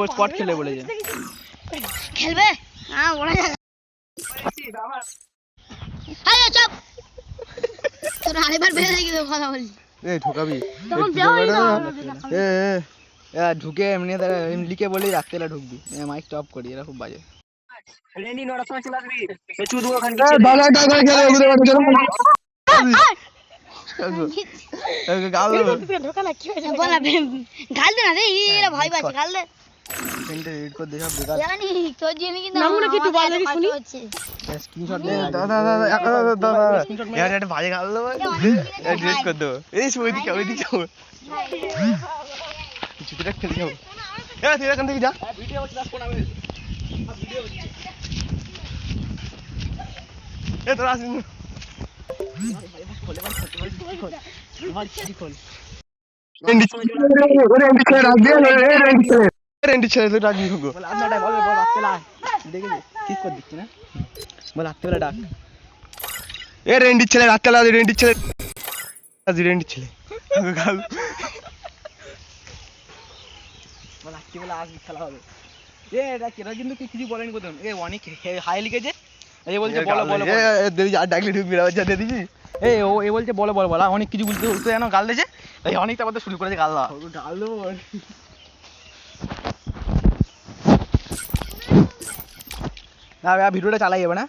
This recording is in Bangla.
স্পট খেলে বলেছে খেলবে ঢুকে এমনি লিখে বলেই রাত্রেবেলা ঢুকবি মাইকটা অফ করি এরা খুব বাজে কিন্তু কিছু বলেনি কোথাও অনেক হাই লিখেছে ডাকলে ঢুকবি এ বলছে বলো বলো বলা অনেক কিছু বুঝতে তো যেন গাল দিয়েছে এই অনেকটা কথা শুরু করেছে গাল গাল দেবো না ভিডিওটা চালাই যাবে না